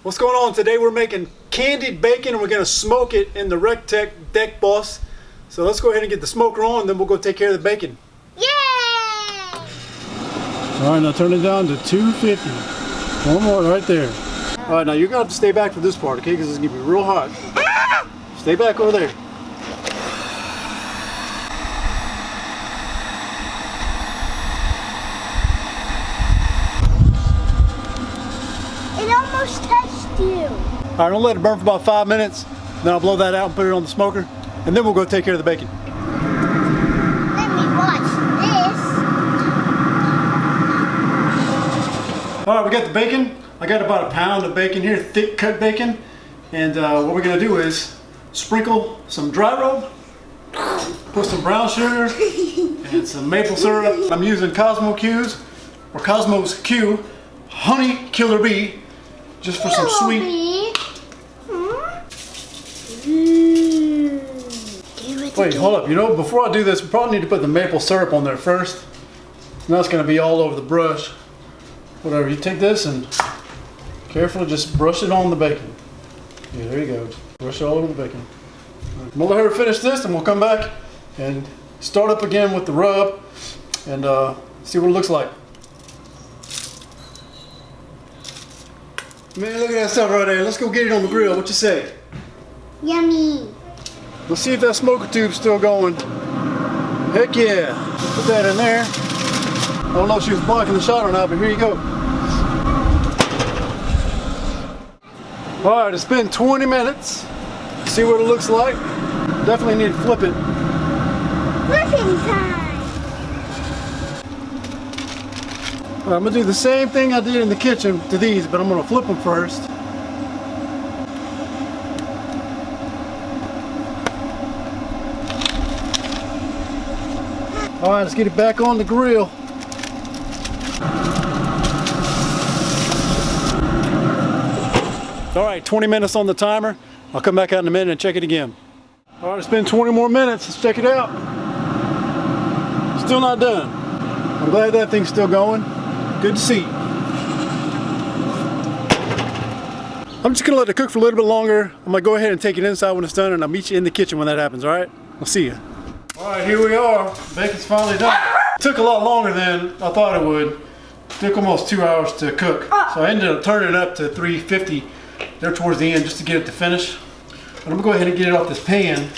What's going on? Today we're making candied bacon and we're going to smoke it in the Recteq deck boss. So let's go ahead and get the smoker on and then we'll go take care of the bacon. Yay! Alright, now turn it down to 250. One more right there. Alright, now you're going to have to stay back for this part, okay? Because it's going to be real hot. Stay back over there. It almost touched you. Alright, don't let it burn for about 5 minutes. Then I'll blow that out and put it on the smoker. And then we'll go take care of the bacon. Let me watch this. Alright, we got the bacon. I got about a pound of bacon here, thick cut bacon. And what we're going to do is sprinkle some dry rub, put some brown sugar, and some maple syrup. I'm using Cosmo Q's, or Cosmos Q, honey killer bee, just for some sweet. Wait, hold up. You know, before I do this, we probably need to put the maple syrup on there first. Now it's going to be all over the brush. Whatever, you take this and carefully just brush it on the bacon. Yeah, there you go. Brush it all over the bacon. We'll let her finish this and we'll come back and start up again with the rub and see what it looks like. Man, look at that stuff right there. Let's go get it on the grill. What you say? Yummy. Let's see if that smoker tube's still going. Heck yeah. Put that in there. I don't know if she was blocking the shot or not, but here you go. Alright, it's been 20 minutes. See what it looks like. Definitely need to flip it. Flipping time. Alright, I'm going to do the same thing I did in the kitchen to these, but I'm going to flip them first. Alright, let's get it back on the grill. Alright, 20 minutes on the timer. I'll come back out in a minute and check it again. Alright, it's been 20 more minutes. Let's check it out. Still not done. I'm glad that thing's still going. Good to see. I'm just going to let it cook for a little bit longer. I'm going to go ahead and take it inside when it's done, and I'll meet you in the kitchen when that happens, alright? I'll see you. Alright, here we are. Bacon's finally done. It took a lot longer than I thought it would. It took almost 2 hours to cook. So I ended up turning it up to 350 there towards the end just to get it to finish. But I'm going to go ahead and get it off this pan.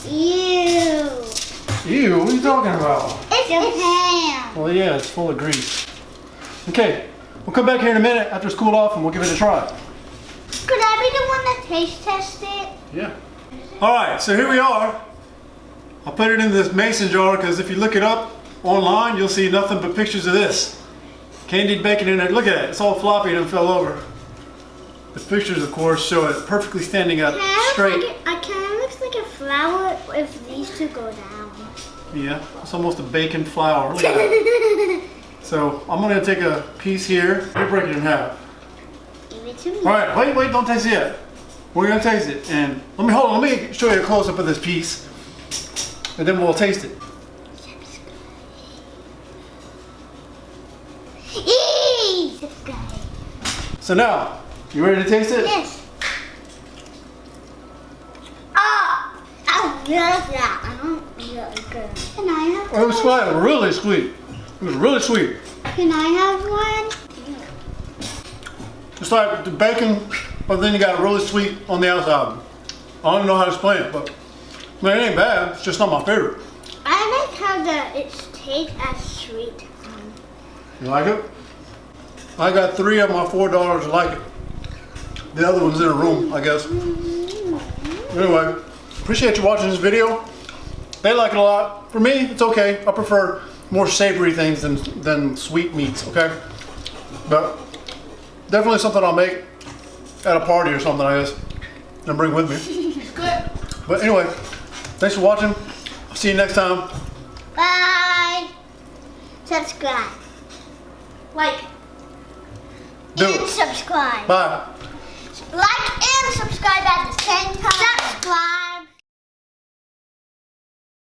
Ew. Ew, what are you talking about? It's a ham. Well, yeah, it's full of grease. Okay, we'll come back here in a minute after it's cooled off and we'll give it a try. Could I be the one that taste test it? Yeah. Alright, so here we are. I put it in this mason jar because if you look it up online, you'll see nothing but pictures of this. Candied bacon in it. Look at it. It's all floppy and it fell over. The pictures, of course, show it perfectly standing up straight. It kind of looks like a flower if these two go down. Yeah, it's almost a bacon flour. Look at that. So I'm going to take a piece here and break it in half. Give it to me. Alright, wait, don't taste it yet. We're going to taste it. And let me show you a close-up of this piece. And then we'll taste it. So now, you ready to taste it? Yes. Oh, I love that. I don't really good. Can I have one? It was sweet, really sweet. It was really sweet. Can I have one? It's like the bacon, but then you got really sweet on the outside. I don't know how to explain it, but I mean, it ain't bad. It's just not my favorite. I like how it tastes as sweet. You like it? I got 3 of my $4 like it. The other one's in a room, I guess. Anyway, appreciate you watching this video. They like it a lot. For me, it's okay. I prefer more savory things than sweet meats, okay? But definitely something I'll make at a party or something, I guess, and bring with me. It's good. But anyway, thanks for watching. I'll see you next time. Bye. Subscribe. Like. Do and it. subscribe. Bye. Like and subscribe at the same time. Subscribe.